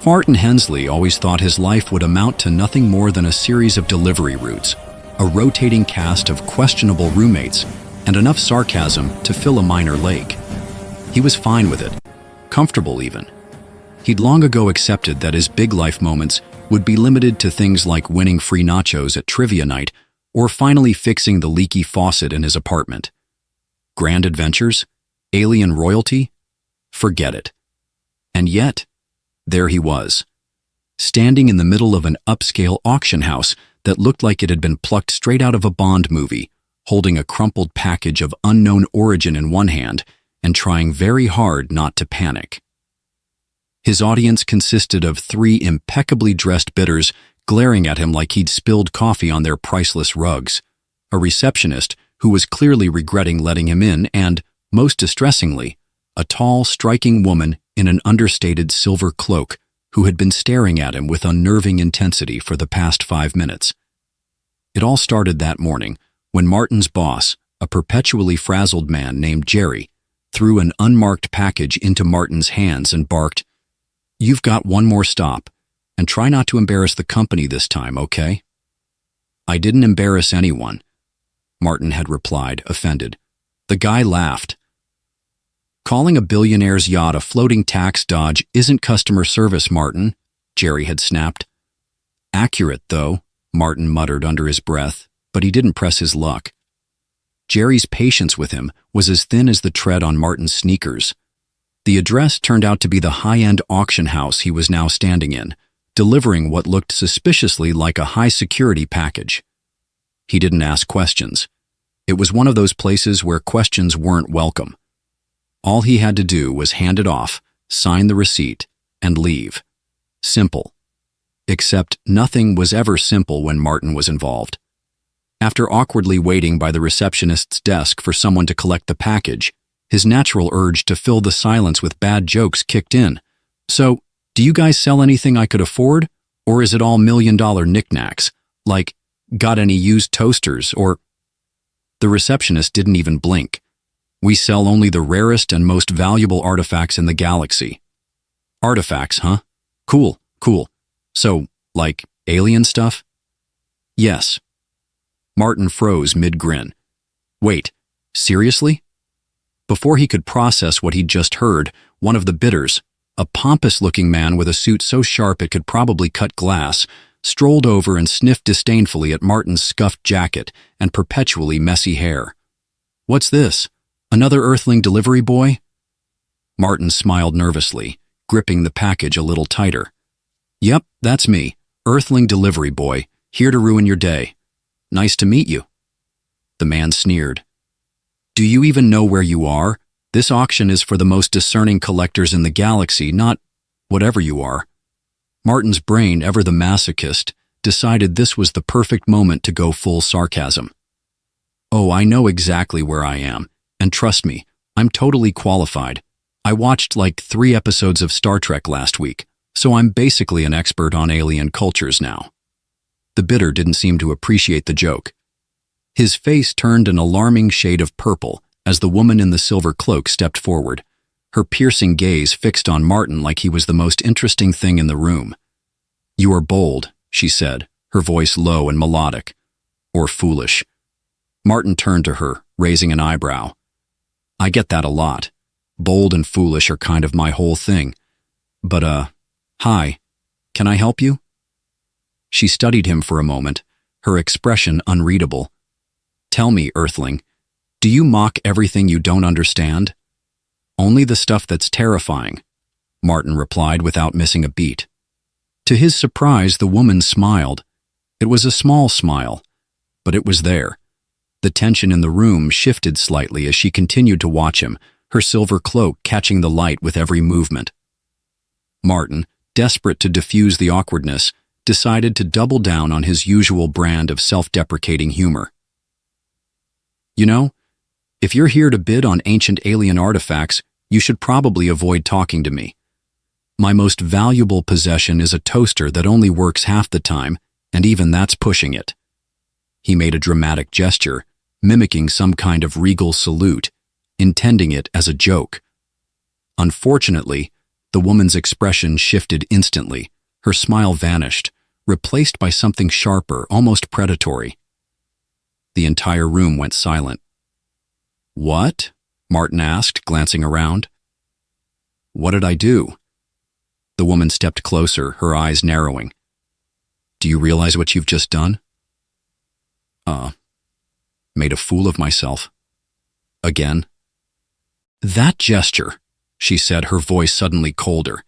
Martin Hensley always thought his life would amount to nothing more than a series of delivery routes, a rotating cast of questionable roommates, and enough sarcasm to fill a minor lake. He was fine with it, comfortable even. He'd long ago accepted that his big life moments would be limited to things like winning free nachos at trivia night or finally fixing the leaky faucet in his apartment. Grand adventures? Alien royalty? Forget it. And yet, there he was, standing in the middle of an upscale auction house that looked like it had been plucked straight out of a Bond movie, holding a crumpled package of unknown origin in one hand and trying very hard not to panic. His audience consisted of 3 impeccably dressed bidders glaring at him like he'd spilled coffee on their priceless rugs, a receptionist who was clearly regretting letting him in, and, most distressingly, a tall, striking woman in an understated silver cloak who had been staring at him with unnerving intensity for the past 5 minutes. It all started that morning when Martin's boss, a perpetually frazzled man named Jerry, threw an unmarked package into Martin's hands and barked, "You've got one more stop, and try not to embarrass the company this time, okay?" "I didn't embarrass anyone," Martin had replied, offended. The guy laughed. "Calling a billionaire's yacht a floating tax dodge isn't customer service, Martin," Jerry had snapped. "Accurate, though," Martin muttered under his breath, but he didn't press his luck. Jerry's patience with him was as thin as the tread on Martin's sneakers. The address turned out to be the high-end auction house he was now standing in, delivering what looked suspiciously like a high-security package. He didn't ask questions. It was one of those places where questions weren't welcome. All he had to do was hand it off, sign the receipt, and leave. Simple. Except nothing was ever simple when Martin was involved. After awkwardly waiting by the receptionist's desk for someone to collect the package, his natural urge to fill the silence with bad jokes kicked in. "So, do you guys sell anything I could afford? Or is it all $1,000,000 knickknacks? Like, got any used toasters or—" The receptionist didn't even blink. "We sell only the rarest and most valuable artifacts in the galaxy." "Artifacts, huh? Cool. So, like, alien stuff?" "Yes." Martin froze mid-grin. "Wait, seriously?" Before he could process what he'd just heard, one of the bidders, a pompous-looking man with a suit so sharp it could probably cut glass, strolled over and sniffed disdainfully at Martin's scuffed jacket and perpetually messy hair. "What's this? Another Earthling delivery boy?" Martin smiled nervously, gripping the package a little tighter. "Yep, that's me, Earthling delivery boy, here to ruin your day. Nice to meet you." The man sneered. "Do you even know where you are? This auction is for the most discerning collectors in the galaxy, not whatever you are." Martin's brain, ever the masochist, decided this was the perfect moment to go full sarcasm. "Oh, I know exactly where I am, and trust me, I'm totally qualified. I watched like 3 episodes of Star Trek last week, so I'm basically an expert on alien cultures now." The bidder didn't seem to appreciate the joke. His face turned an alarming shade of purple as the woman in the silver cloak stepped forward, her piercing gaze fixed on Martin like he was the most interesting thing in the room. "You are bold," she said, her voice low and melodic. "Or foolish." Martin turned to her, raising an eyebrow. "I get that a lot. Bold and foolish are kind of my whole thing. But, hi, can I help you?" She studied him for a moment, her expression unreadable. "Tell me, Earthling, do you mock everything you don't understand?" "Only the stuff that's terrifying," Martin replied without missing a beat. To his surprise, the woman smiled. It was a small smile, but it was there. The tension in the room shifted slightly as she continued to watch him, her silver cloak catching the light with every movement. Martin, desperate to diffuse the awkwardness, decided to double down on his usual brand of self-deprecating humor. "You know, if you're here to bid on ancient alien artifacts, you should probably avoid talking to me. My most valuable possession is a toaster that only works half the time, and even that's pushing it." He made a dramatic gesture, mimicking some kind of regal salute, intending it as a joke. Unfortunately, The woman's expression shifted instantly. Her smile vanished, replaced by something sharper, almost predatory. The entire room went silent. "What?" Martin asked, glancing around. "What did I do?" The woman stepped closer, her eyes narrowing. "Do you realize what you've just done?" Made a fool of myself. Again. "That gesture," she said, her voice suddenly colder.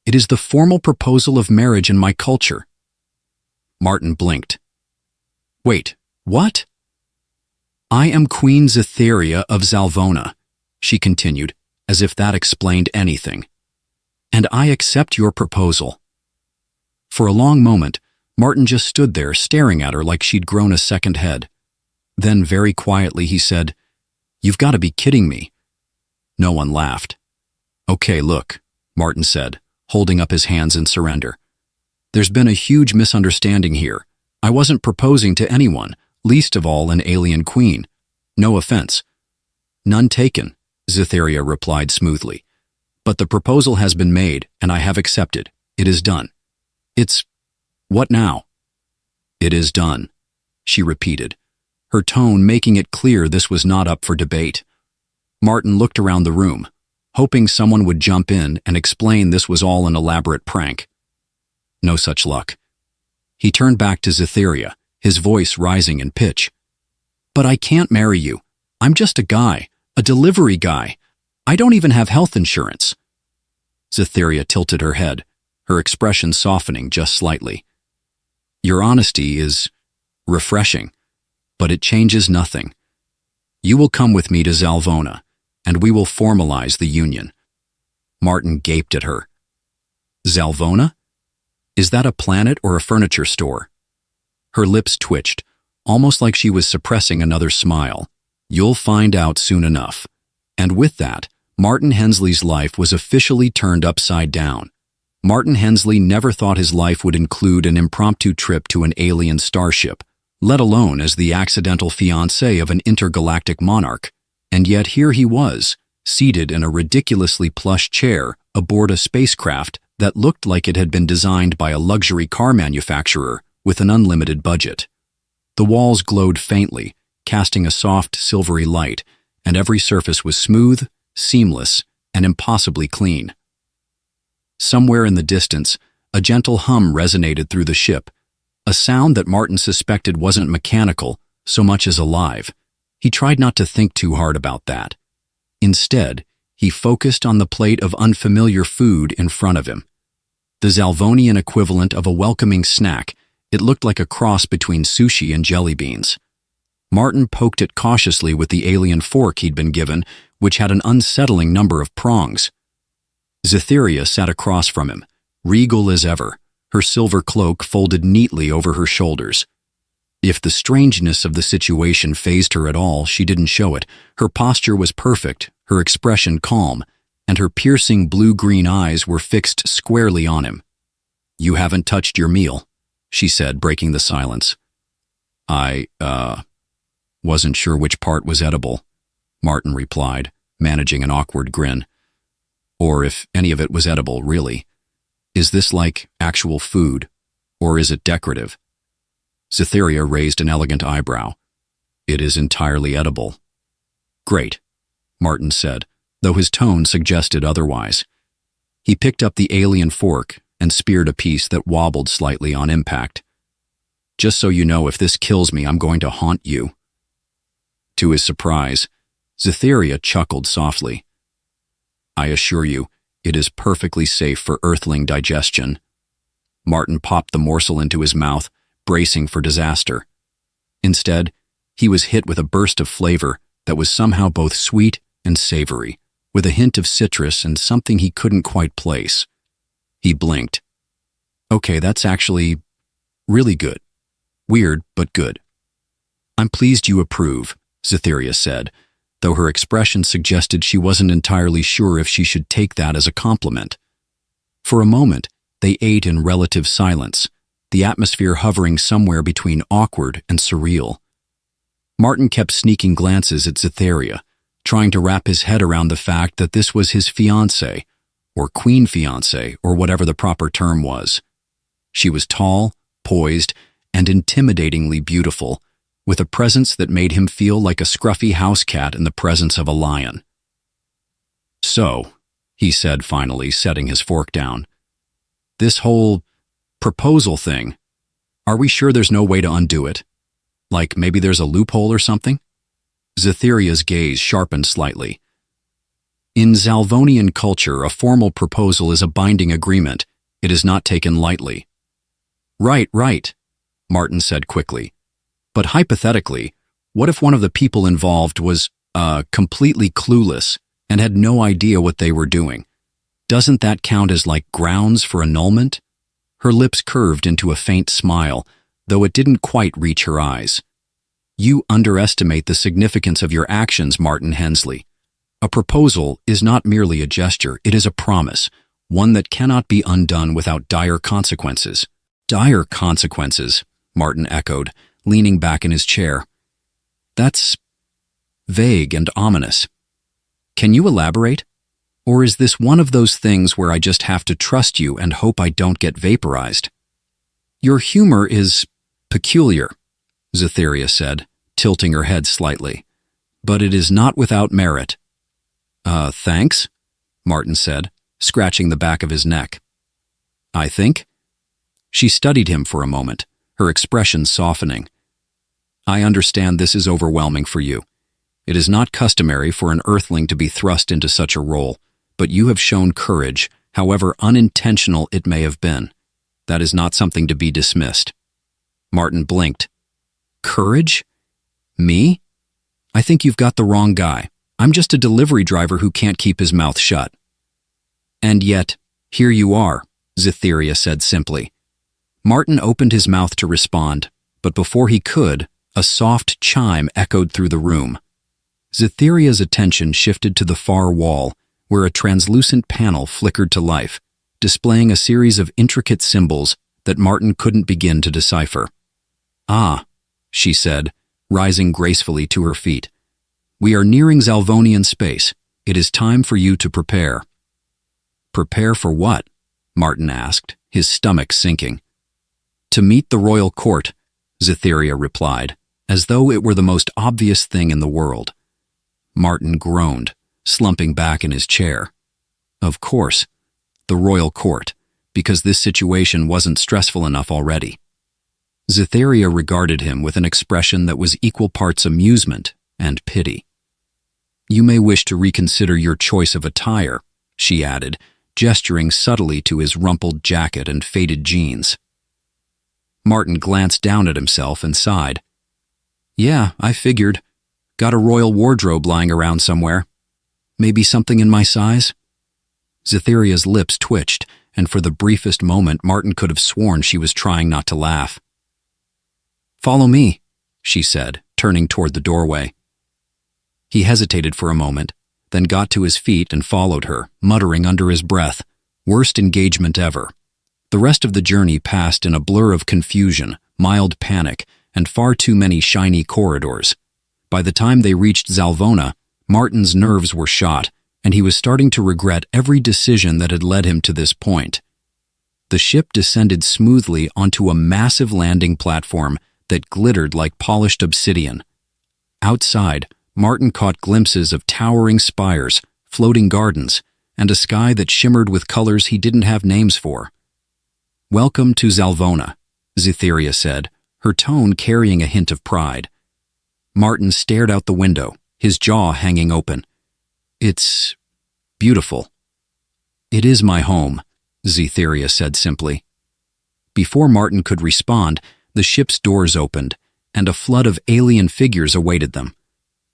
"It is the formal proposal of marriage in my culture." Martin blinked. "Wait, what?" "I am Queen Cytherea of Zalvona," she continued, as if that explained anything. "And I accept your proposal." For a long moment, Martin just stood there staring at her like she'd grown a second head. Then, very quietly, he said, "You've got to be kidding me." No one laughed. "Okay, look," Martin said, holding up his hands in surrender. "There's been a huge misunderstanding here. I wasn't proposing to anyone, least of all an alien queen. No offense." "None taken," Cytherea replied smoothly. "But the proposal has been made, and I have accepted. It is done." "It's... what now?" "It is done," she repeated, her tone making it clear this was not up for debate. Martin looked around the room, hoping someone would jump in and explain this was all an elaborate prank. No such luck. He turned back to Cytherea, his voice rising in pitch. "But I can't marry you. I'm just a guy, a delivery guy. I don't even have health insurance." Cytherea tilted her head, her expression softening just slightly. "Your honesty is refreshing, but it changes nothing. You will come with me to Zalvona, and we will formalize the union." Martin gaped at her. "Zalvona? Is that a planet or a furniture store?" Her lips twitched, almost like she was suppressing another smile. "You'll find out soon enough." And with that, Martin Hensley's life was officially turned upside down. Martin Hensley never thought his life would include an impromptu trip to an alien starship, let alone as the accidental fiancé of an intergalactic monarch. And yet here he was, seated in a ridiculously plush chair aboard a spacecraft that looked like it had been designed by a luxury car manufacturer with an unlimited budget. The walls glowed faintly, casting a soft, silvery light, and every surface was smooth, seamless, and impossibly clean. Somewhere in the distance, a gentle hum resonated through the ship, a sound that Martin suspected wasn't mechanical so much as alive. He tried not to think too hard about that. Instead, he focused on the plate of unfamiliar food in front of him. The Zalvonian equivalent of a welcoming snack, it looked like a cross between sushi and jelly beans. Martin poked it cautiously with the alien fork he'd been given, which had an unsettling number of prongs. Cytherea sat across from him, regal as ever, her silver cloak folded neatly over her shoulders. If the strangeness of the situation fazed her at all, she didn't show it. Her posture was perfect, her expression calm, and her piercing blue-green eyes were fixed squarely on him. "You haven't touched your meal," she said, breaking the silence. I wasn't sure which part was edible," Martin replied, managing an awkward grin. "Or if any of it was edible, really. Is this like actual food, or is it decorative?" Cytherea raised an elegant eyebrow. "It is entirely edible." "Great," Martin said, though his tone suggested otherwise. He picked up the alien fork and speared a piece that wobbled slightly on impact. "Just so you know, if this kills me, I'm going to haunt you." To his surprise, Cytherea chuckled softly. "I assure you, it is perfectly safe for earthling digestion." Martin popped the morsel into his mouth, bracing for disaster. Instead, he was hit with a burst of flavor that was somehow both sweet and savory, with a hint of citrus and something he couldn't quite place. He blinked. "Okay, that's actually really good. Weird, but good." "I'm pleased you approve," Cytherea said, though her expression suggested she wasn't entirely sure if she should take that as a compliment. For a moment, they ate in relative silence, the atmosphere hovering somewhere between awkward and surreal. Martin kept sneaking glances at Cytherea, trying to wrap his head around the fact that this was his fiancée, or queen fiancé, or whatever the proper term was. She was tall, poised, and intimidatingly beautiful, with a presence that made him feel like a scruffy house cat in the presence of a lion. "So," he said finally, setting his fork down, "this whole proposal thing, are we sure there's no way to undo it? Like maybe there's a loophole or something?" Zetheria's gaze sharpened slightly. "In Zalvonian culture, a formal proposal is a binding agreement. It is not taken lightly." Right, Martin said quickly. "But hypothetically, what if one of the people involved was, completely clueless and had no idea what they were doing? Doesn't that count as like grounds for annulment?" Her lips curved into a faint smile, though it didn't quite reach her eyes. "You underestimate the significance of your actions, Martin Hensley. A proposal is not merely a gesture, it is a promise, one that cannot be undone without dire consequences." "Dire consequences," Martin echoed, leaning back in his chair. "That's vague and ominous. Can you elaborate? Or is this one of those things where I just have to trust you and hope I don't get vaporized?" "Your humor is peculiar," Zetheria said, tilting her head slightly. "But it is not without merit." Thanks," Martin said, scratching the back of his neck. "I think?" She studied him for a moment, her expression softening. "I understand this is overwhelming for you. It is not customary for an earthling to be thrust into such a role, but you have shown courage, however unintentional it may have been. That is not something to be dismissed." Martin blinked. "Courage? Me? I think you've got the wrong guy. I'm just a delivery driver who can't keep his mouth shut." "And yet, here you are," Zetheria said simply. Martin opened his mouth to respond, but before he could, a soft chime echoed through the room. Zetheria's attention shifted to the far wall, where a translucent panel flickered to life, displaying a series of intricate symbols that Martin couldn't begin to decipher. "Ah," she said, rising gracefully to her feet. "We are nearing Zalvonian space. It is time for you to prepare." "Prepare for what?" Martin asked, his stomach sinking. "To meet the royal court," Zetheria replied, as though it were the most obvious thing in the world. Martin groaned, slumping back in his chair. Of course, the royal court, because this situation wasn't stressful enough already. Zetheria regarded him with an expression that was equal parts amusement and pity. "You may wish to reconsider your choice of attire," she added, gesturing subtly to his rumpled jacket and faded jeans. Martin glanced down at himself and sighed. "Yeah, I figured. Got a royal wardrobe lying around somewhere. Maybe something in my size?" Zetheria's lips twitched, and for the briefest moment Martin could have sworn she was trying not to laugh. "Follow me," she said, turning toward the doorway. He hesitated for a moment, then got to his feet and followed her, muttering under his breath, "Worst engagement ever." The rest of the journey passed in a blur of confusion, mild panic, and far too many shiny corridors. By the time they reached Zalvona, Martin's nerves were shot, and he was starting to regret every decision that had led him to this point. The ship descended smoothly onto a massive landing platform that glittered like polished obsidian. Outside, Martin caught glimpses of towering spires, floating gardens, and a sky that shimmered with colors he didn't have names for. "Welcome to Zalvona," Zetheria said, her tone carrying a hint of pride. Martin stared out the window, his jaw hanging open. "It's beautiful." "It is my home," Zetheria said simply. Before Martin could respond, the ship's doors opened, and a flood of alien figures awaited them.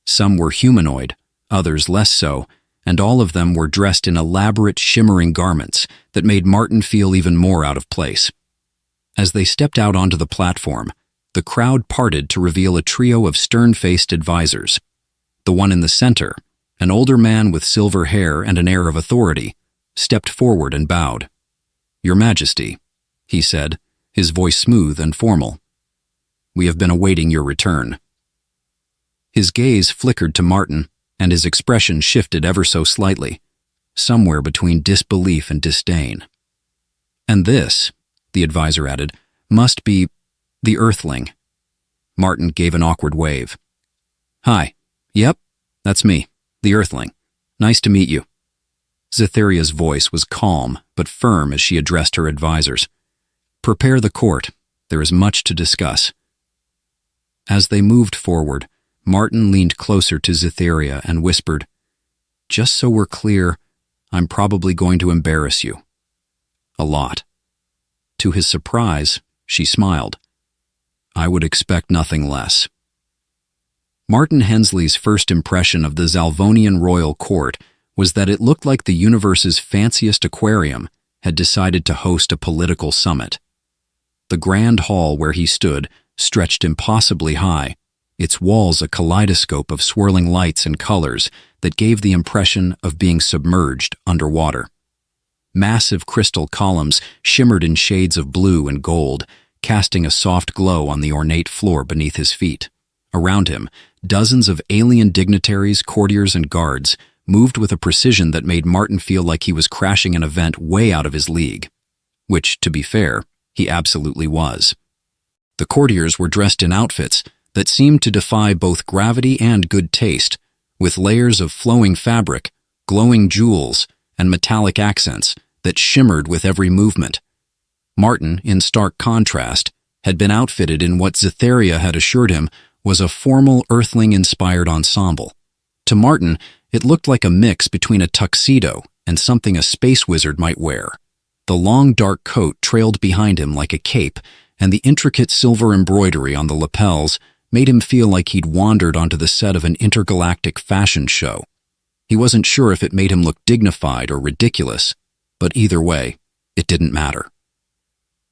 Some were humanoid, others less so, and all of them were dressed in elaborate, shimmering garments that made Martin feel even more out of place. As they stepped out onto the platform, the crowd parted to reveal a trio of stern-faced advisors. The one in the center, an older man with silver hair and an air of authority, stepped forward and bowed. "Your Majesty," he said, his voice smooth and formal. "We have been awaiting your return." His gaze flickered to Martin, and his expression shifted ever so slightly. somewhere between disbelief and disdain. "And this," the advisor added, "must be the Earthling." Martin gave an awkward wave. "Hi. Yep, that's me, the Earthling. Nice to meet you." Cytheria's voice was calm but firm as she addressed her advisors. "Prepare the court. There is much to discuss." As they moved forward, Martin leaned closer to Cytheria and whispered, "Just so we're clear, I'm probably going to embarrass you. A lot." To his surprise, she smiled. "I would expect nothing less." Martin Hensley's first impression of the Zalvonian royal court was that it looked like the universe's fanciest aquarium had decided to host a political summit. The grand hall where he stood stretched impossibly high, its walls a kaleidoscope of swirling lights and colors that gave the impression of being submerged underwater. Massive crystal columns shimmered in shades of blue and gold, casting a soft glow on the ornate floor beneath his feet. Around him, dozens of alien dignitaries, courtiers, and guards moved with a precision that made Martin feel like he was crashing an event way out of his league. Which, to be fair, he absolutely was. The courtiers were dressed in outfits that seemed to defy both gravity and good taste, with layers of flowing fabric, glowing jewels, and metallic accents that shimmered with every movement. Martin, in stark contrast, had been outfitted in what Cytheria had assured him was a formal Earthling-inspired ensemble. To Martin, it looked like a mix between a tuxedo and something a space wizard might wear. The long dark coat trailed behind him like a cape, and the intricate silver embroidery on the lapels made him feel like he'd wandered onto the set of an intergalactic fashion show. He wasn't sure if it made him look dignified or ridiculous, but either way, it didn't matter.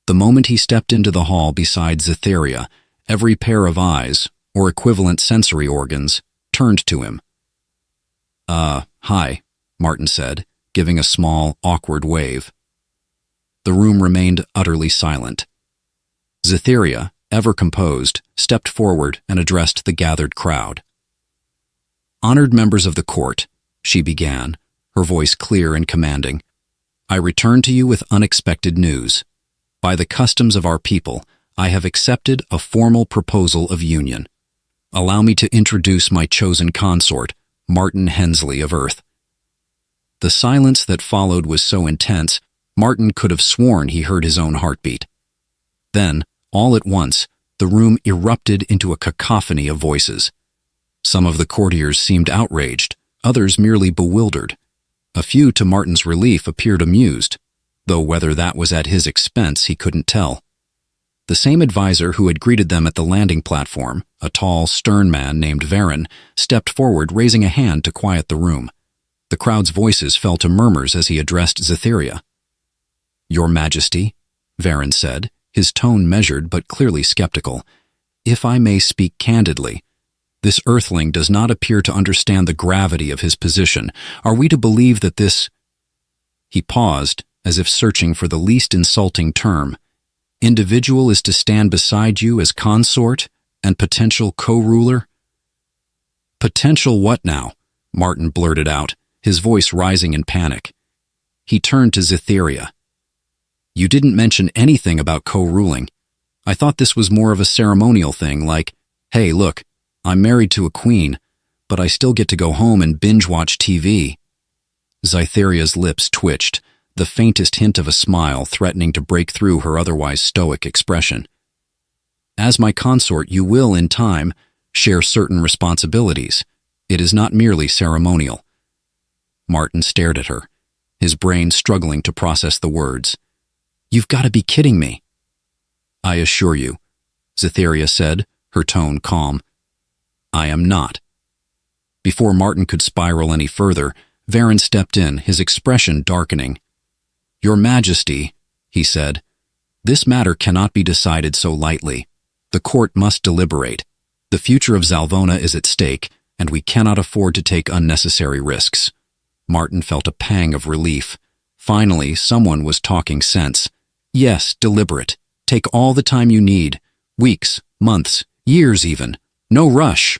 The moment he stepped into the hall beside Cytheria, every pair of eyes, or equivalent sensory organs, turned to him. Hi," Martin said, giving a small, awkward wave. The room remained utterly silent. Cytheria, ever composed, stepped forward and addressed the gathered crowd. "Honored members of the court," she began, her voice clear and commanding, "I return to you with unexpected news. By the customs of our people, I have accepted a formal proposal of union. Allow me to introduce my chosen consort, Martin Hensley of Earth." The silence that followed was so intense, Martin could have sworn he heard his own heartbeat. Then, all at once, the room erupted into a cacophony of voices. Some of the courtiers seemed outraged, others merely bewildered. A few, to Martin's relief, appeared amused, though whether that was at his expense he couldn't tell. The same advisor who had greeted them at the landing platform, a tall, stern man named Varen, stepped forward, raising a hand to quiet the room. The crowd's voices fell to murmurs as he addressed Cytheria. "Your Majesty," Varen said, his tone measured but clearly skeptical, "if I may speak candidly, this Earthling does not appear to understand the gravity of his position. Are we to believe that this—" He paused, as if searching for the least insulting term. "Individual is to stand beside you as consort and potential co-ruler?" "Potential what now?" Martin blurted out, his voice rising in panic. He turned to Cytheria. "You didn't mention anything about co-ruling. I thought this was more of a ceremonial thing, like, hey, look, I'm married to a queen, but I still get to go home and binge-watch TV." Cytheria's lips twitched, the faintest hint of a smile threatening to break through her otherwise stoic expression. "As my consort, you will, in time, share certain responsibilities. It is not merely ceremonial." Martin stared at her, his brain struggling to process the words. "You've got to be kidding me." "I assure you," Cytheria said, her tone calm, "I am not." Before Martin could spiral any further, Varen stepped in, his expression darkening. "Your Majesty," he said, "this matter cannot be decided so lightly. The court must deliberate. The future of Zalvona is at stake, and we cannot afford to take unnecessary risks." Martin felt a pang of relief. Finally, someone was talking sense. "Yes, deliberate. Take all the time you need. Weeks, months, years even. No rush."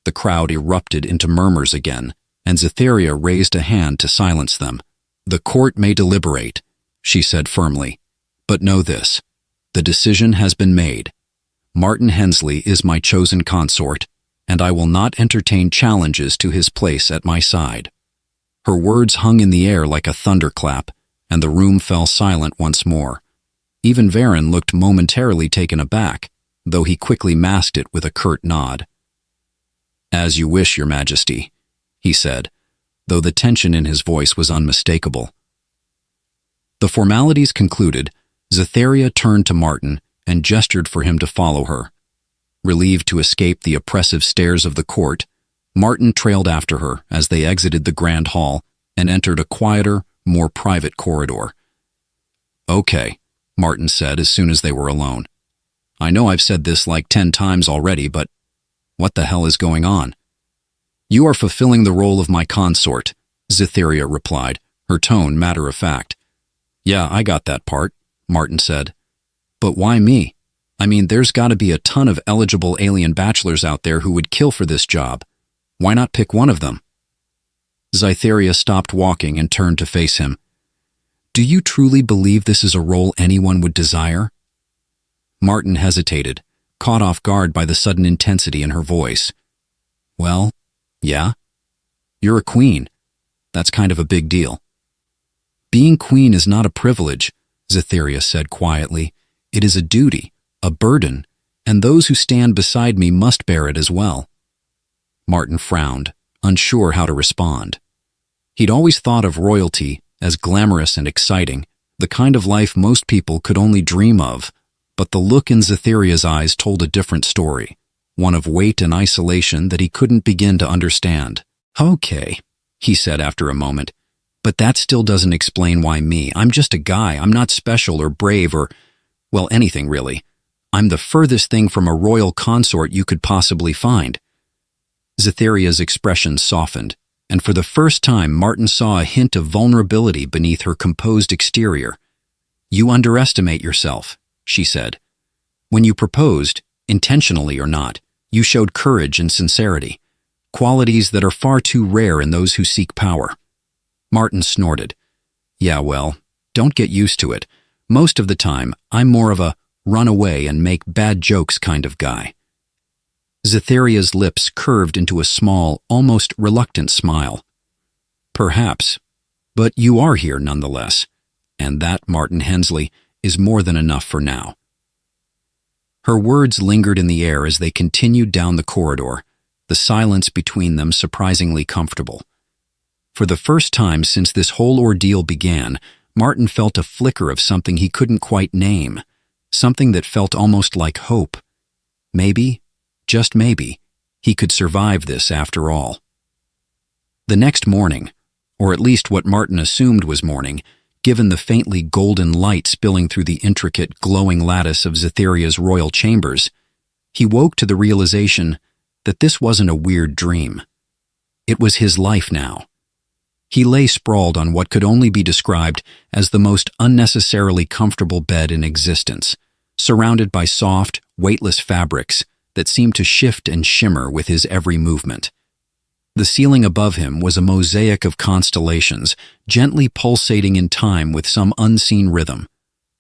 The crowd erupted into murmurs again. and Cytherea raised a hand to silence them. "The court may deliberate," she said firmly, "but know this. The decision has been made. Martin Hensley is my chosen consort, and I will not entertain challenges to his place at my side." Her words hung in the air like a thunderclap, and the room fell silent once more. Even Varen looked momentarily taken aback, though he quickly masked it with a curt nod. "As you wish, Your Majesty," he said, though the tension in his voice was unmistakable. The formalities concluded, Cytherea turned to Martin and gestured for him to follow her. Relieved to escape the oppressive stares of the court, Martin trailed after her as they exited the grand hall and entered a quieter, more private corridor. "Okay," Martin said as soon as they were alone. "I know I've said this like 10 times already, but what the hell is going on?" "You are fulfilling the role of my consort," Cytherea replied, her tone matter-of-fact. "Yeah, I got that part," Martin said. "But why me? I mean, there's got to be a ton of eligible alien bachelors out there who would kill for this job. Why not pick one of them?" Cytherea stopped walking and turned to face him. "Do you truly believe this is a role anyone would desire?" Martin hesitated, caught off guard by the sudden intensity in her voice. "Well, yeah. You're a queen. That's kind of a big deal." "Being queen is not a privilege," Cytherea said quietly. "It is a duty, a burden, and those who stand beside me must bear it as well." Martin frowned, unsure how to respond. He'd always thought of royalty as glamorous and exciting, the kind of life most people could only dream of, but the look in Cytherea's eyes told a different story, one of weight and isolation that he couldn't begin to understand. "Okay," he said after a moment, "but that still doesn't explain why me. I'm just a guy. I'm not special or brave or, well, anything really. I'm the furthest thing from a royal consort you could possibly find." Cytherea's expression softened, and for the first time Martin saw a hint of vulnerability beneath her composed exterior. "You underestimate yourself," she said. "When you proposed, intentionally or not, you showed courage and sincerity, qualities that are far too rare in those who seek power." Martin snorted. "Yeah, well, don't get used to it. Most of the time, I'm more of a run away and make bad jokes kind of guy." Cytherea's lips curved into a small, almost reluctant smile. "Perhaps, but you are here nonetheless, and that, Martin Hensley, is more than enough for now." Her words lingered in the air as they continued down the corridor, the silence between them surprisingly comfortable. For the first time since this whole ordeal began, Martin felt a flicker of something he couldn't quite name, something that felt almost like hope. Maybe, just maybe, he could survive this after all. The next morning, or at least what Martin assumed was morning, given the faintly golden light spilling through the intricate, glowing lattice of Cytherea's royal chambers, he woke to the realization that this wasn't a weird dream. It was his life now. He lay sprawled on what could only be described as the most unnecessarily comfortable bed in existence, surrounded by soft, weightless fabrics that seemed to shift and shimmer with his every movement. The ceiling above him was a mosaic of constellations, gently pulsating in time with some unseen rhythm.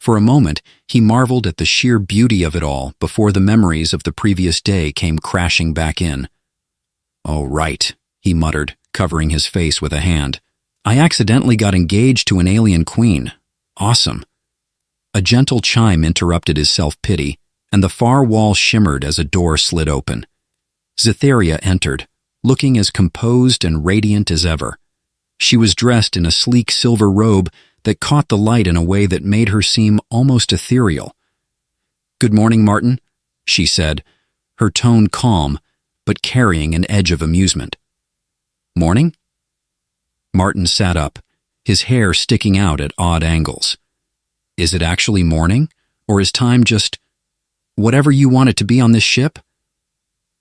For a moment, he marveled at the sheer beauty of it all before the memories of the previous day came crashing back in. "Oh, right," he muttered, covering his face with a hand. "I accidentally got engaged to an alien queen. Awesome." A gentle chime interrupted his self-pity, and the far wall shimmered as a door slid open. Cytherea entered, looking as composed and radiant as ever. She was dressed in a sleek silver robe that caught the light in a way that made her seem almost ethereal. "Good morning, Martin," she said, her tone calm, but carrying an edge of amusement. "Morning?" Martin sat up, his hair sticking out at odd angles. "Is it actually morning, or is time just whatever you want it to be on this ship?"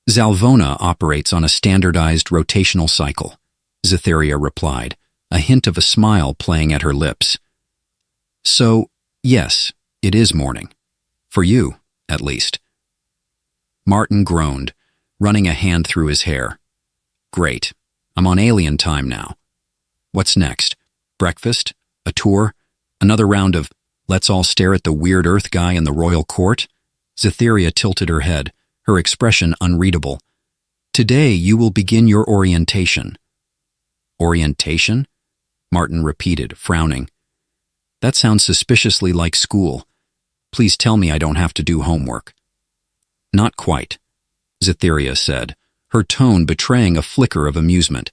"Zalvona operates on a standardized rotational cycle," Cytherea replied, a hint of a smile playing at her lips. "So, yes, it is morning. For you, at least." Martin groaned, running a hand through his hair. "Great. I'm on alien time now. What's next? Breakfast? A tour? Another round of, let's all stare at the weird Earth guy in the royal court? Cytherea tilted her head, her expression unreadable. Today you will begin your orientation. Orientation? Martin repeated, frowning. That sounds suspiciously like school. Please tell me I don't have to do homework. Not quite, Cytherea said, her tone betraying a flicker of amusement.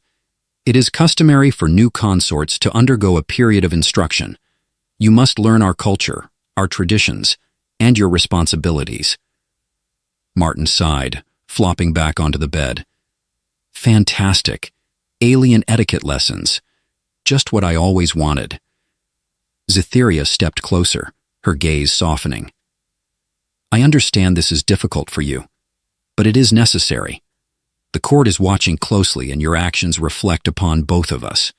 It is customary for new consorts to undergo a period of instruction. You must learn our culture, our traditions, and your responsibilities. Martin sighed, flopping back onto the bed. Fantastic. Alien etiquette lessons. Just what I always wanted. Cytherea stepped closer, her gaze softening. I understand this is difficult for you, but it is necessary. The court is watching closely and your actions reflect upon both of us.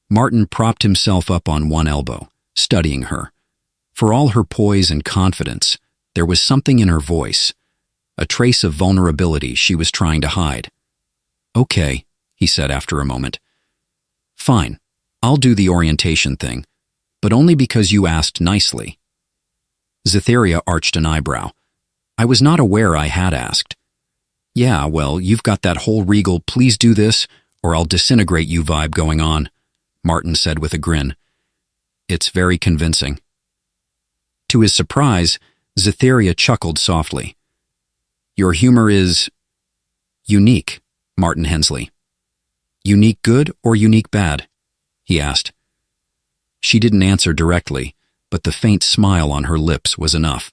Martin propped himself up on one elbow, studying her. For all her poise and confidence, there was something in her voice, a trace of vulnerability she was trying to hide. Okay, he said after a moment. Fine, I'll do the orientation thing, but only because you asked nicely. Cytherea arched an eyebrow. I was not aware I had asked. Yeah, well, you've got that whole regal please do this or I'll disintegrate you vibe going on, Martin said with a grin. It's very convincing. To his surprise, Cytherea chuckled softly. Your humor is unique, Martin Hensley. Unique good or unique bad? He asked. She didn't answer directly, but the faint smile on her lips was enough.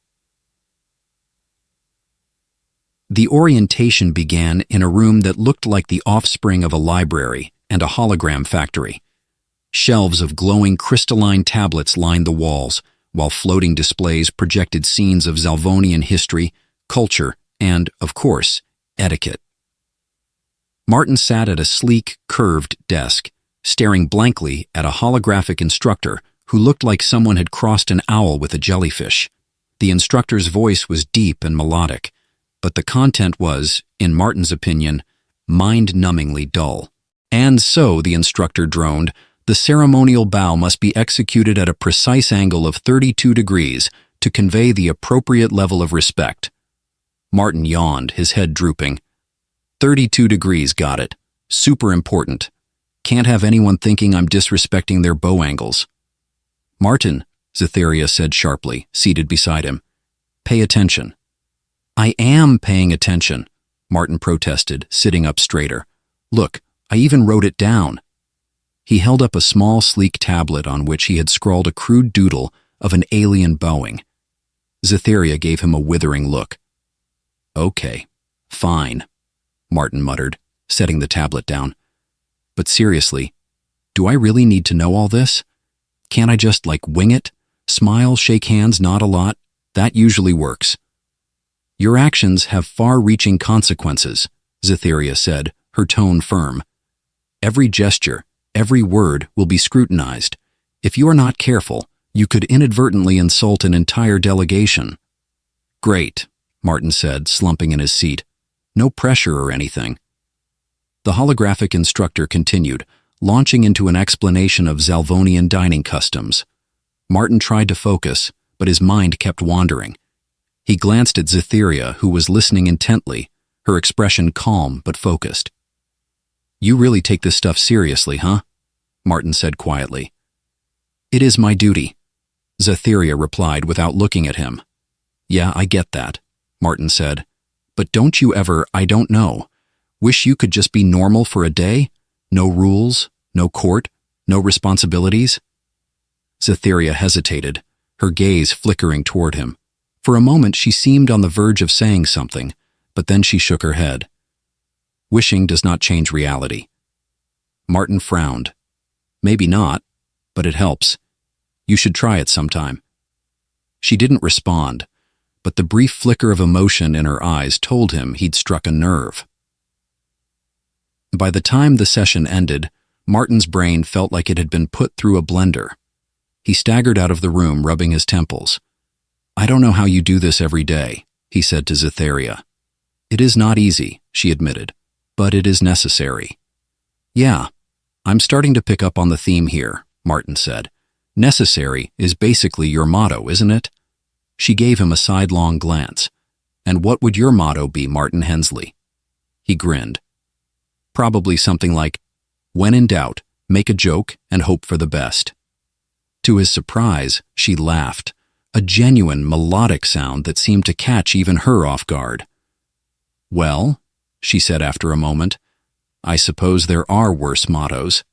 The orientation began in a room that looked like the offspring of a library and a hologram factory. Shelves of glowing crystalline tablets lined the walls, while floating displays projected scenes of Zalvonian history, culture, and, of course, etiquette. Martin sat at a sleek, curved desk, staring blankly at a holographic instructor who looked like someone had crossed an owl with a jellyfish. The instructor's voice was deep and melodic, but the content was, in Martin's opinion, mind-numbingly dull. And so, the instructor droned, the ceremonial bow must be executed at a precise angle of 32 degrees to convey the appropriate level of respect. Martin yawned, his head drooping. 32 degrees, got it. Super important. Can't have anyone thinking I'm disrespecting their bow angles. Martin, Cytherea said sharply, seated beside him. Pay attention. I am paying attention, Martin protested, sitting up straighter. Look, I even wrote it down. He held up a small, sleek tablet on which he had scrawled a crude doodle of an alien bowing. Cytherea gave him a withering look. Okay, fine, Martin muttered, setting the tablet down. But seriously, do I really need to know all this? Can't I just, wing it? Smile, shake hands, nod a lot? That usually works. Your actions have far-reaching consequences, Cytherea said, her tone firm. Every gesture, every word will be scrutinized. If you are not careful, you could inadvertently insult an entire delegation. Great, Martin said, slumping in his seat. No pressure or anything. The holographic instructor continued, launching into an explanation of Zalvonian dining customs. Martin tried to focus, but his mind kept wandering. He glanced at Cytherea, who was listening intently, her expression calm but focused. You really take this stuff seriously, huh? Martin said quietly. It is my duty, Cytherea replied without looking at him. Yeah, I get that, Martin said. But don't you ever, I don't know, wish you could just be normal for a day? No rules, no court, no responsibilities? Cytherea hesitated, her gaze flickering toward him. For a moment she seemed on the verge of saying something, but then she shook her head. Wishing does not change reality. Martin frowned. Maybe not, but it helps. You should try it sometime. She didn't respond, but the brief flicker of emotion in her eyes told him he'd struck a nerve. By the time the session ended, Martin's brain felt like it had been put through a blender. He staggered out of the room, rubbing his temples. I don't know how you do this every day, he said to Cytherea. It is not easy, she admitted, but it is necessary. Yeah, I'm starting to pick up on the theme here, Martin said. Necessary is basically your motto, isn't it? She gave him a sidelong glance. And what would your motto be, Martin Hensley? He grinned. Probably something like, when in doubt, make a joke and hope for the best. To his surprise, she laughed, a genuine melodic sound that seemed to catch even her off guard. Well, she said after a moment, I suppose there are worse mottos.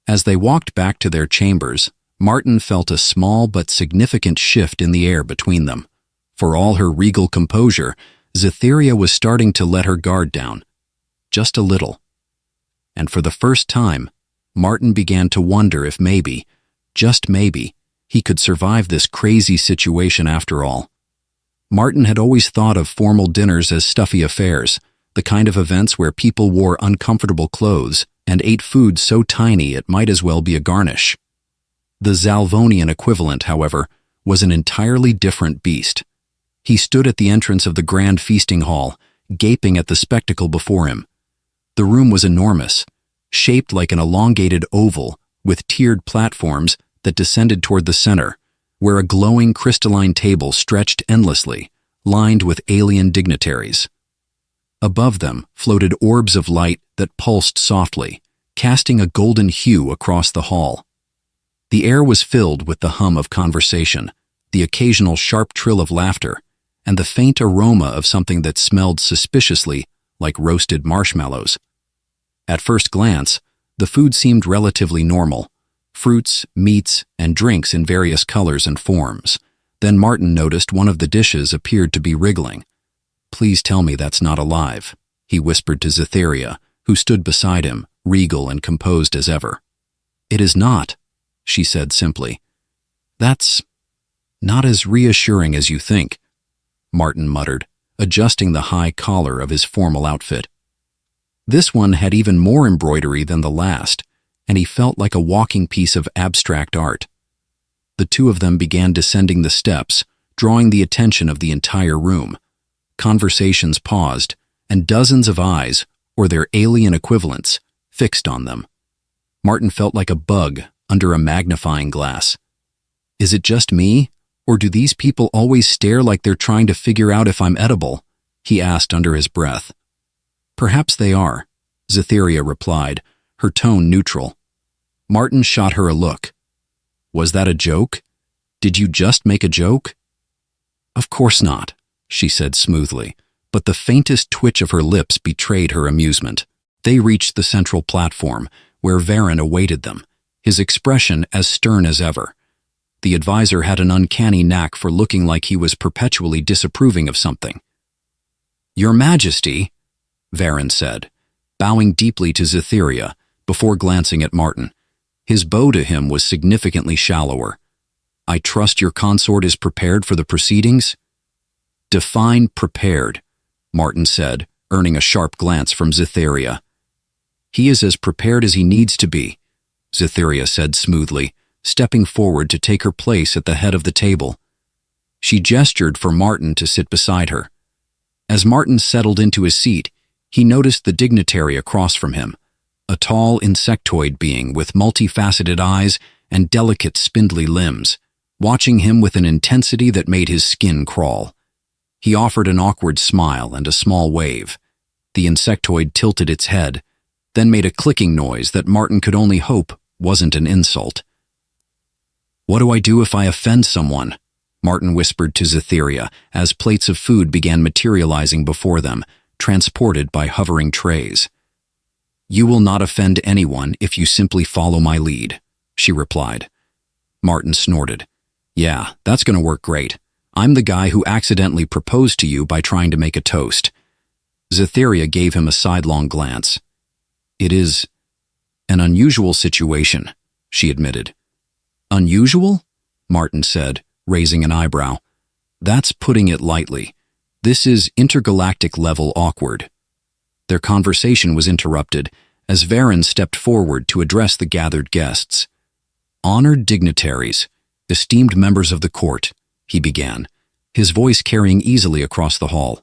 As they walked back to their chambers, Martin felt a small but significant shift in the air between them. For all her regal composure, Cytherea was starting to let her guard down. Just a little. And for the first time, Martin began to wonder if maybe, just maybe, he could survive this crazy situation after all. Martin had always thought of formal dinners as stuffy affairs, the kind of events where people wore uncomfortable clothes and ate food so tiny it might as well be a garnish. The Zalvonian equivalent, however, was an entirely different beast. He stood at the entrance of the grand feasting hall, gaping at the spectacle before him. The room was enormous, shaped like an elongated oval with tiered platforms that descended toward the center, where a glowing crystalline table stretched endlessly, lined with alien dignitaries. Above them floated orbs of light that pulsed softly, casting a golden hue across the hall. The air was filled with the hum of conversation, the occasional sharp trill of laughter, and the faint aroma of something that smelled suspiciously like roasted marshmallows. At first glance, the food seemed relatively normal, fruits, meats, and drinks in various colors and forms. Then Martin noticed one of the dishes appeared to be wriggling. Please tell me that's not alive, he whispered to Cytherea, who stood beside him, regal and composed as ever. It is not, she said simply. That's not as reassuring as you think, Martin muttered, adjusting the high collar of his formal outfit. This one had even more embroidery than the last, and he felt like a walking piece of abstract art. The two of them began descending the steps, drawing the attention of the entire room. Conversations paused, and dozens of eyes, or their alien equivalents, fixed on them. Martin felt like a bug under a magnifying glass. Is it just me, or do these people always stare like they're trying to figure out if I'm edible? He asked under his breath. Perhaps they are, Cytherea replied, her tone neutral. Martin shot her a look. Was that a joke? Did you just make a joke? Of course not, she said smoothly, but the faintest twitch of her lips betrayed her amusement. They reached the central platform, where Varen awaited them, his expression as stern as ever. The advisor had an uncanny knack for looking like he was perpetually disapproving of something. Your Majesty, Varen said, bowing deeply to Cytherea before glancing at Martin. His bow to him was significantly shallower. I trust your consort is prepared for the proceedings? Define prepared, Martin said, earning a sharp glance from Cytherea. He is as prepared as he needs to be, Cytherea said smoothly, stepping forward to take her place at the head of the table. She gestured for Martin to sit beside her. As Martin settled into his seat, he noticed the dignitary across from him, a tall insectoid being with multifaceted eyes and delicate spindly limbs, watching him with an intensity that made his skin crawl. He offered an awkward smile and a small wave. The insectoid tilted its head, then made a clicking noise that Martin could only hope wasn't an insult. What do I do if I offend someone? Martin whispered to Cytherea as plates of food began materializing before them, transported by hovering trays. You will not offend anyone if you simply follow my lead, she replied. Martin snorted. Yeah, that's going to work great. I'm the guy who accidentally proposed to you by trying to make a toast. Cytherea gave him a sidelong glance. It is an unusual situation, she admitted. Unusual? Martin said, raising an eyebrow. That's putting it lightly. This is intergalactic level awkward. Their conversation was interrupted as Varen stepped forward to address the gathered guests. Honored dignitaries, esteemed members of the court, he began, his voice carrying easily across the hall.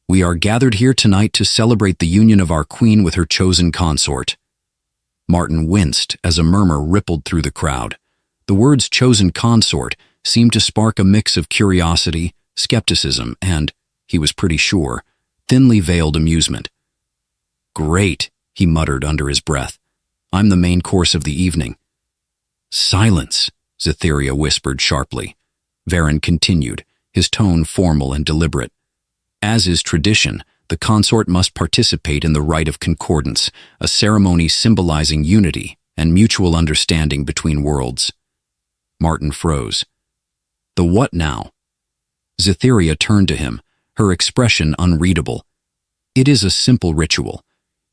We are gathered here tonight to celebrate the union of our queen with her chosen consort. Martin winced as a murmur rippled through the crowd. The words chosen consort seemed to spark a mix of curiosity, skepticism, and, he was pretty sure, thinly veiled amusement. Great, he muttered under his breath. I'm the main course of the evening. Silence, Zytheria whispered sharply. Varen continued, his tone formal and deliberate. As is tradition, the consort must participate in the rite of concordance, a ceremony symbolizing unity and mutual understanding between worlds. Martin froze. The what now? Zytheria turned to him, her expression unreadable. It is a simple ritual.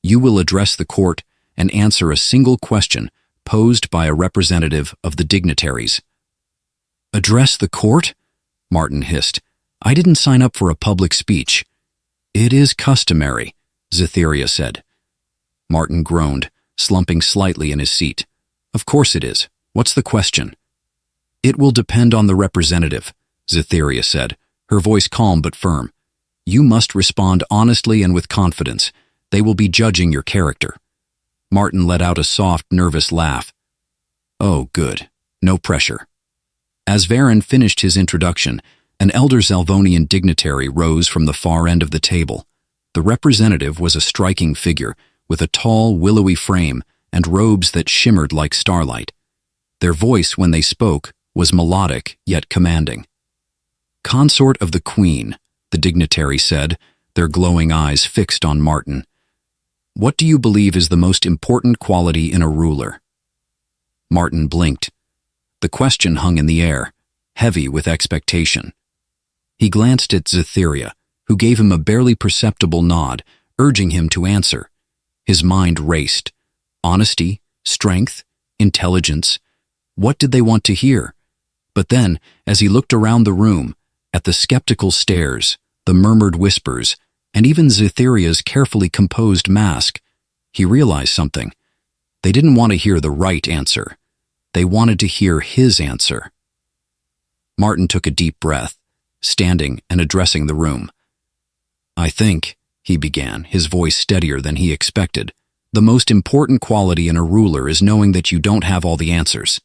You will address the court and answer a single question posed by a representative of the dignitaries. Address the court? Martin hissed. I didn't sign up for a public speech. It is customary, Zytheria said. Martin groaned, slumping slightly in his seat. Of course it is. What's the question? It will depend on the representative, Zytheria said, her voice calm but firm. You must respond honestly and with confidence. They will be judging your character. Martin let out a soft, nervous laugh. Oh, good. No pressure. As Varen finished his introduction, an elder Zalvonian dignitary rose from the far end of the table. The representative was a striking figure, with a tall, willowy frame and robes that shimmered like starlight. Their voice, when they spoke, was melodic yet commanding. Consort of the Queen, the dignitary said, their glowing eyes fixed on Martin. What do you believe is the most important quality in a ruler? Martin blinked. The question hung in the air, heavy with expectation. He glanced at Zytheria, who gave him a barely perceptible nod, urging him to answer. His mind raced. Honesty, strength, intelligence. What did they want to hear? But then, as he looked around the room, at the skeptical stares, the murmured whispers, and even Zytheria's carefully composed mask, he realized something. They didn't want to hear the right answer. They wanted to hear his answer. Martin took a deep breath, standing and addressing the room. I think, he began, his voice steadier than he expected, the most important quality in a ruler is knowing that you don't have all the answers.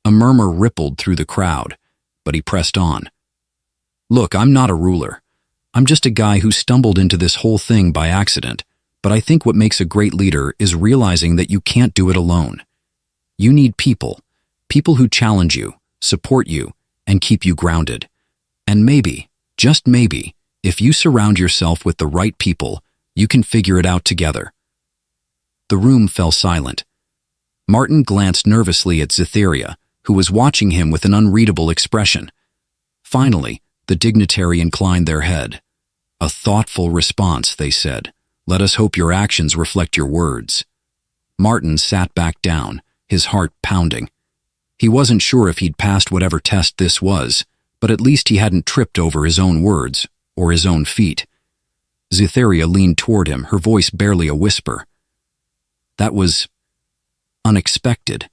A murmur rippled through the crowd, but he pressed on. Look, I'm not a ruler. I'm just a guy who stumbled into this whole thing by accident, but I think what makes a great leader is realizing that you can't do it alone. You need people who challenge you, support you, and keep you grounded. And maybe, just maybe, if you surround yourself with the right people, you can figure it out together. The room fell silent. Martin glanced nervously at Zytheria, who was watching him with an unreadable expression. Finally, the dignitary inclined their head. A thoughtful response, they said. Let us hope your actions reflect your words. Martin sat back down, his heart pounding. He wasn't sure if he'd passed whatever test this was, but at least he hadn't tripped over his own words or his own feet. Zytheria leaned toward him, her voice barely a whisper. That was unexpected.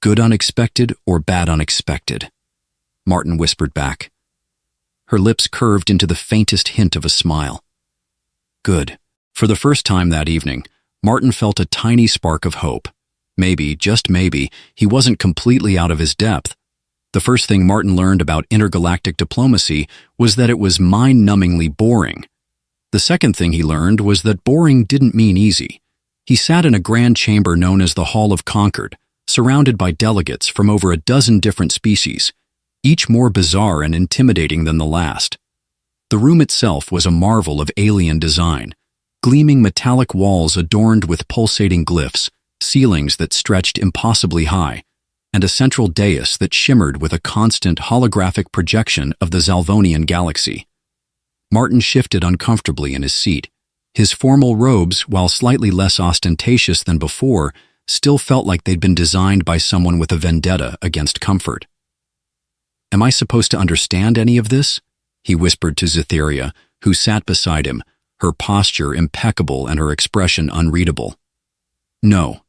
Good unexpected or bad unexpected? Martin whispered back. Her lips curved into the faintest hint of a smile. Good. For the first time that evening, Martin felt a tiny spark of hope. Maybe, just maybe, he wasn't completely out of his depth. The first thing Martin learned about intergalactic diplomacy was that it was mind-numbingly boring. The second thing he learned was that boring didn't mean easy. He sat in a grand chamber known as the Hall of Concord, surrounded by delegates from over a dozen different species, each more bizarre and intimidating than the last. The room itself was a marvel of alien design, gleaming metallic walls adorned with pulsating glyphs, ceilings that stretched impossibly high, and a central dais that shimmered with a constant holographic projection of the Zalvonian galaxy. Martin shifted uncomfortably in his seat. His formal robes, while slightly less ostentatious than before, still felt like they'd been designed by someone with a vendetta against comfort. Am I supposed to understand any of this? He whispered to Zytheria, who sat beside him, her posture impeccable and her expression unreadable. No,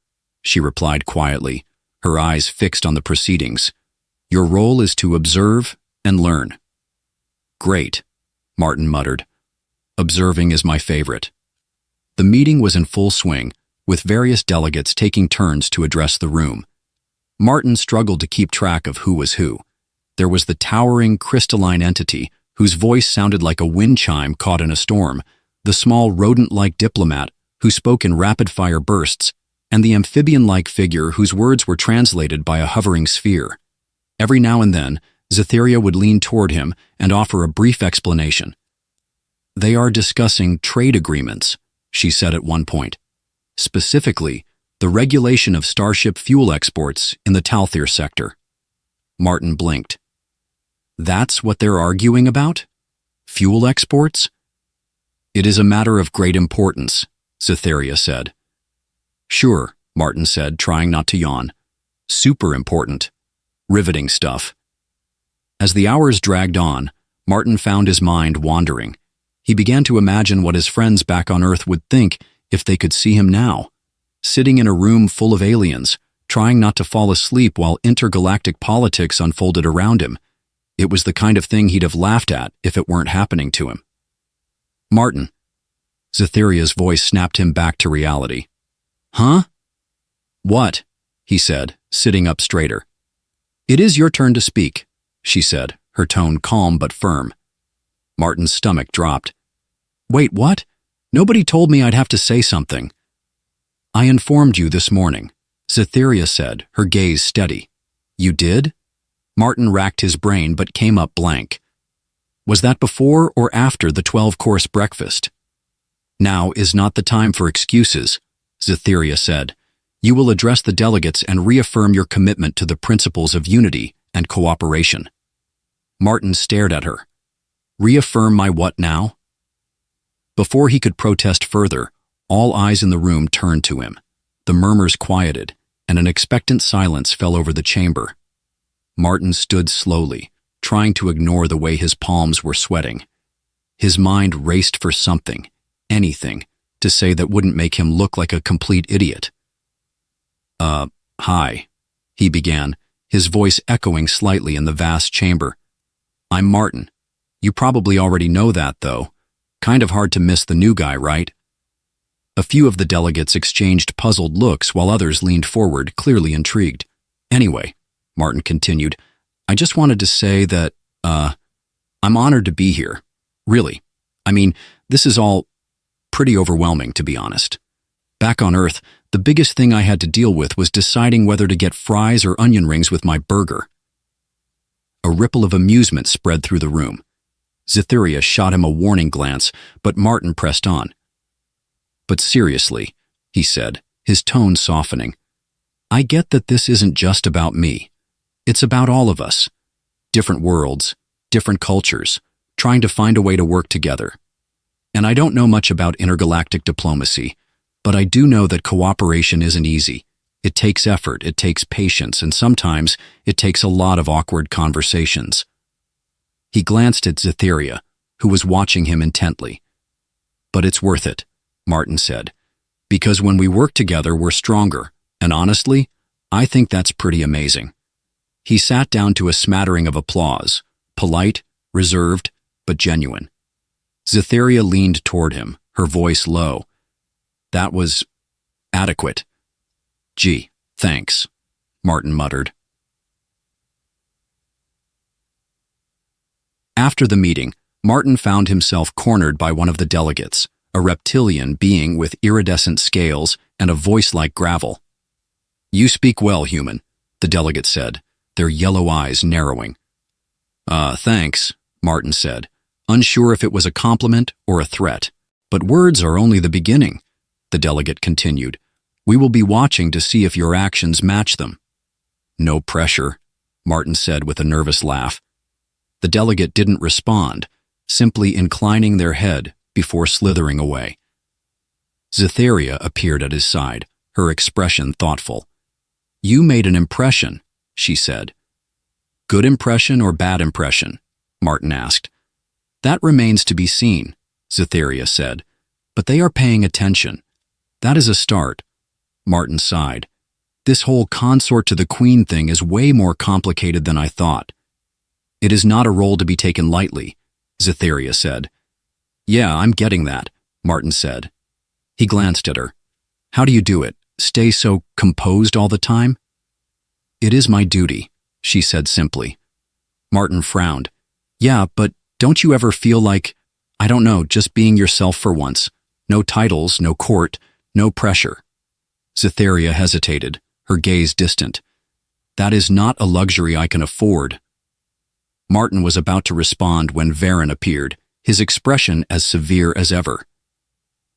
she replied quietly, her eyes fixed on the proceedings. Your role is to observe and learn. Great, Martin muttered, Observing is my favorite. The meeting was in full swing, with various delegates taking turns to address the room. Martin struggled to keep track of who was who. There was the towering, crystalline entity whose voice sounded like a wind chime caught in a storm, the small rodent-like diplomat who spoke in rapid-fire bursts, and the amphibian-like figure whose words were translated by a hovering sphere. Every now and then, Zetheria would lean toward him and offer a brief explanation. "They are discussing trade agreements," she said at one point. "Specifically, the regulation of starship fuel exports in the Talthir sector." Martin blinked. "That's what they're arguing about? Fuel exports?" "It is a matter of great importance," Zetheria said. "Sure," Martin said, trying not to yawn. "Super important. Riveting stuff." As the hours dragged on, Martin found his mind wandering. He began to imagine what his friends back on Earth would think if they could see him now, sitting in a room full of aliens, trying not to fall asleep while intergalactic politics unfolded around him. It was the kind of thing he'd have laughed at if it weren't happening to him. "Martin." Zetheria's voice snapped him back to reality. "Huh?" "What?" he said, sitting up straighter. "It is your turn to speak," she said, her tone calm but firm. Martin's stomach dropped. "Wait, what? Nobody told me I'd have to say something." "I informed you this morning," Zetheria said, her gaze steady. "You did?" Martin racked his brain but came up blank. "Was that before or after the 12-course breakfast?" "Now is not the time for excuses," Zetheria said. "You will address the delegates and reaffirm your commitment to the principles of unity and cooperation." Martin stared at her. "Reaffirm my what now?" Before he could protest further, all eyes in the room turned to him. The murmurs quieted, and an expectant silence fell over the chamber. Martin stood slowly, trying to ignore the way his palms were sweating. His mind raced for something, anything, to say that wouldn't make him look like a complete idiot. Hi," he began, his voice echoing slightly in the vast chamber. "I'm Martin. You probably already know that, though. Kind of hard to miss the new guy, right?" A few of the delegates exchanged puzzled looks while others leaned forward, clearly intrigued. "Anyway," Martin continued, "I just wanted to say that, I'm honored to be here. Really. I mean, this is all pretty overwhelming, to be honest. Back on Earth, the biggest thing I had to deal with was deciding whether to get fries or onion rings with my burger." A ripple of amusement spread through the room. Zetheria shot him a warning glance, but Martin pressed on. "But seriously," he said, his tone softening, "I get that this isn't just about me. It's about all of us. Different worlds, different cultures, trying to find a way to work together. And I don't know much about intergalactic diplomacy, but I do know that cooperation isn't easy. It takes effort, it takes patience, and sometimes it takes a lot of awkward conversations." He glanced at Zetheria, who was watching him intently. "But it's worth it," Martin said, "because when we work together, we're stronger, and honestly, I think that's pretty amazing." He sat down to a smattering of applause, polite, reserved, but genuine. Zetheria leaned toward him, her voice low. "That was adequate." "Gee, thanks," Martin muttered. After the meeting, Martin found himself cornered by one of the delegates, a reptilian being with iridescent scales and a voice like gravel. "You speak well, human," the delegate said, their yellow eyes narrowing. Thanks," Martin said, unsure if it was a compliment or a threat. "But words are only the beginning," the delegate continued. "We will be watching to see if your actions match them." "No pressure," Martin said with a nervous laugh. The delegate didn't respond, simply inclining their head before slithering away. Zetheria appeared at his side, her expression thoughtful. "You made an impression," she said. "Good impression or bad impression?" Martin asked. "That remains to be seen," Zetheria said. "But they are paying attention. That is a start." Martin sighed. "This whole consort to the queen thing is way more complicated than I thought." "It is not a role to be taken lightly," Zetheria said. Yeah, I'm getting that, Martin said. He glanced at her. How do you do it? Stay so composed all the time? It is my duty, she said simply. Martin frowned. Yeah, but don't you ever feel like, I don't know, just being yourself for once? No titles, no court, no pressure. Cytherea hesitated, her gaze distant. That is not a luxury I can afford. Martin was about to respond when Varen appeared, his expression as severe as ever.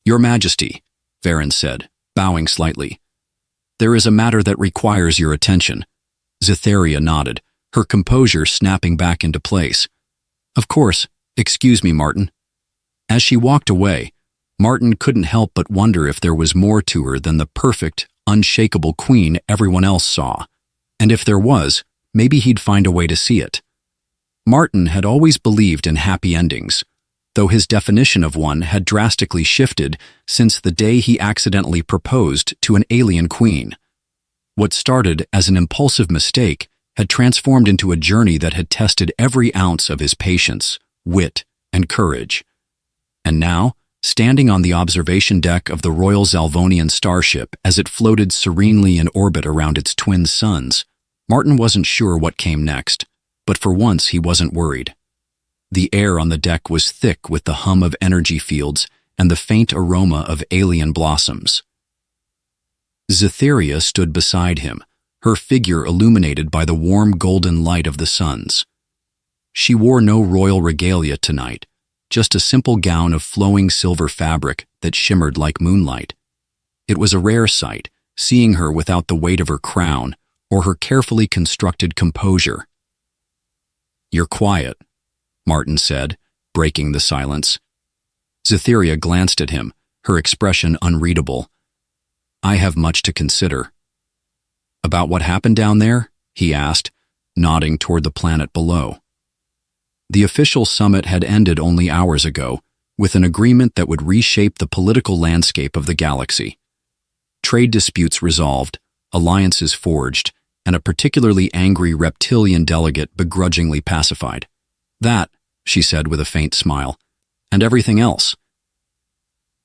Your Majesty, Varen said, bowing slightly. There is a matter that requires your attention. Cytherea nodded, her composure snapping back into place. Of course, excuse me, Martin. As she walked away, Martin couldn't help but wonder if there was more to her than the perfect, unshakable queen everyone else saw. And if there was, maybe he'd find a way to see it. Martin had always believed in happy endings, though his definition of one had drastically shifted since the day he accidentally proposed to an alien queen. What started as an impulsive mistake had transformed into a journey that had tested every ounce of his patience, wit, and courage. And now, standing on the observation deck of the Royal Zalvonian starship as it floated serenely in orbit around its twin suns, Martin wasn't sure what came next, but for once he wasn't worried. The air on the deck was thick with the hum of energy fields and the faint aroma of alien blossoms. Cytherea stood beside him, her figure illuminated by the warm golden light of the suns. She wore no royal regalia tonight, just a simple gown of flowing silver fabric that shimmered like moonlight. It was a rare sight, seeing her without the weight of her crown or her carefully constructed composure. You're quiet, Martin said, breaking the silence. Cytherea glanced at him, her expression unreadable. I have much to consider. About what happened down there? He asked, nodding toward the planet below. The official summit had ended only hours ago, with an agreement that would reshape the political landscape of the galaxy. Trade disputes resolved, alliances forged, and a particularly angry reptilian delegate begrudgingly pacified. That, she said with a faint smile, and everything else.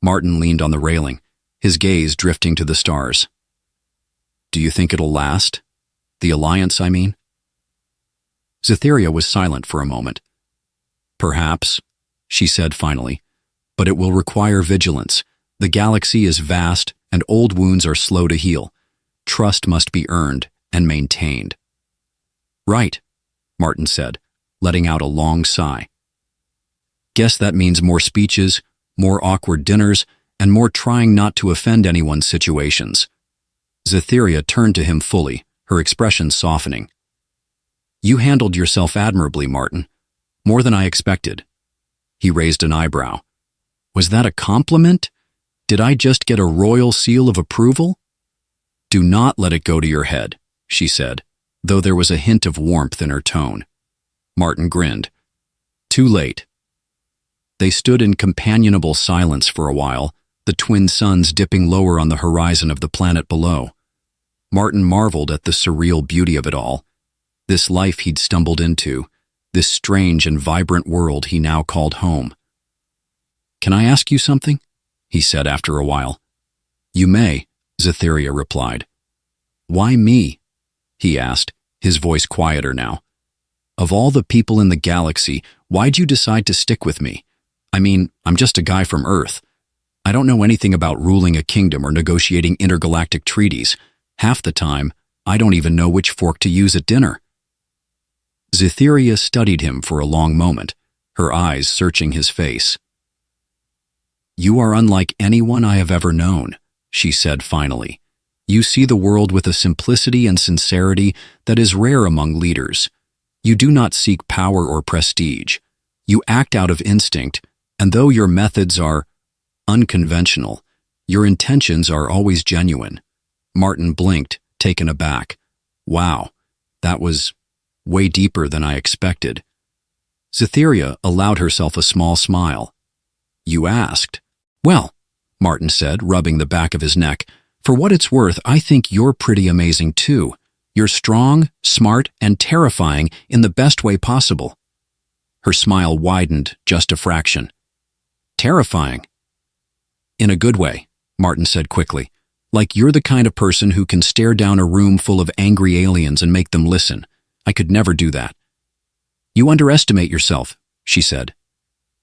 Martin leaned on the railing, his gaze drifting to the stars. Do you think it'll last? The alliance, I mean? Cytherea was silent for a moment. Perhaps, she said finally, but it will require vigilance. The galaxy is vast, and old wounds are slow to heal. Trust must be earned and maintained. Right, Martin said, letting out a long sigh. Guess that means more speeches, more awkward dinners, and more trying not to offend anyone situations. Cytherea turned to him fully, her expression softening. You handled yourself admirably, Martin. More than I expected. He raised an eyebrow. Was that a compliment? Did I just get a royal seal of approval? Do not let it go to your head, she said, though there was a hint of warmth in her tone. Martin grinned. Too late. They stood in companionable silence for a while, the twin suns dipping lower on the horizon of the planet below. Martin marveled at the surreal beauty of it all, this life he'd stumbled into, this strange and vibrant world he now called home. Can I ask you something? He said after a while. You may, Cytherea replied. Why me? He asked, his voice quieter now. Of all the people in the galaxy, why'd you decide to stick with me? I mean, I'm just a guy from Earth. I don't know anything about ruling a kingdom or negotiating intergalactic treaties. Half the time, I don't even know which fork to use at dinner. Cytherea studied him for a long moment, her eyes searching his face. You are unlike anyone I have ever known, she said finally. You see the world with a simplicity and sincerity that is rare among leaders. You do not seek power or prestige. You act out of instinct, and though your methods are unconventional, your intentions are always genuine. Martin blinked, taken aback. Wow, that was way deeper than I expected. Cytherea allowed herself a small smile. You asked. Well, Martin said, rubbing the back of his neck, for what it's worth, I think you're pretty amazing too. You're strong, smart, and terrifying in the best way possible. Her smile widened just a fraction. Terrifying. In a good way, Martin said quickly. Like you're the kind of person who can stare down a room full of angry aliens and make them listen. I could never do that. You underestimate yourself, she said.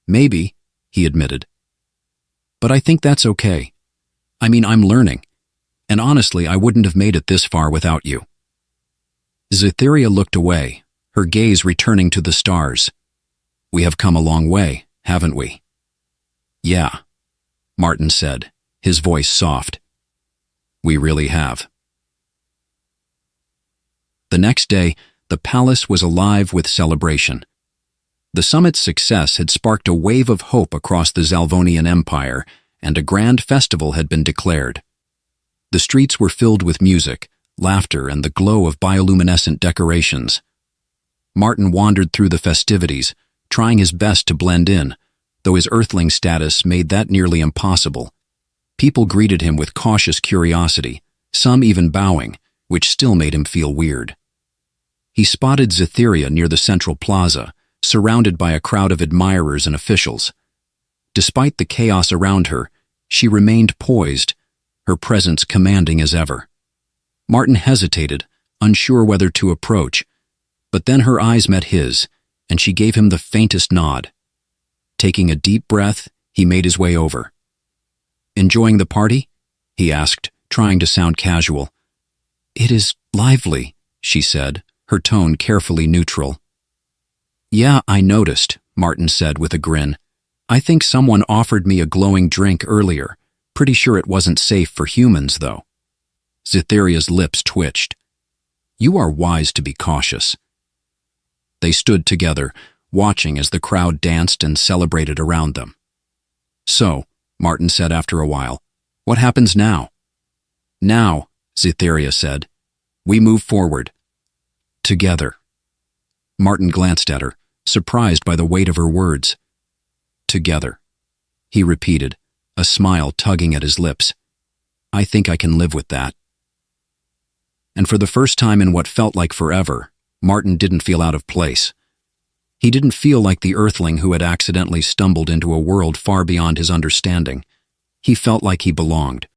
Maybe, he admitted. But I think that's okay. I mean, I'm learning. And honestly, I wouldn't have made it this far without you. Cytherea looked away, her gaze returning to the stars. We have come a long way, haven't we? Yeah, Martin said, his voice soft. We really have. The next day, the palace was alive with celebration. The summit's success had sparked a wave of hope across the Zalvonian Empire, and a grand festival had been declared. The streets were filled with music, laughter, and the glow of bioluminescent decorations. Martin wandered through the festivities, trying his best to blend in, though his earthling status made that nearly impossible. People greeted him with cautious curiosity, some even bowing, which still made him feel weird. He spotted Cytherea near the central plaza, surrounded by a crowd of admirers and officials. Despite the chaos around her, she remained poised, her presence commanding as ever. Martin hesitated, unsure whether to approach, but then her eyes met his, and she gave him the faintest nod. Taking a deep breath, he made his way over. Enjoying the party? He asked, trying to sound casual. It is lively, she said, her tone carefully neutral. Yeah, I noticed, Martin said with a grin. I think someone offered me a glowing drink earlier. Pretty sure it wasn't safe for humans, though. Cytherea's lips twitched. You are wise to be cautious. They stood together, watching as the crowd danced and celebrated around them. So, Martin said after a while, what happens now? Now, Cytherea said, we move forward. Together. Martin glanced at her, surprised by the weight of her words. Together, he repeated, a smile tugging at his lips. I think I can live with that. And for the first time in what felt like forever, Martin didn't feel out of place. He didn't feel like the earthling who had accidentally stumbled into a world far beyond his understanding. He felt like he belonged.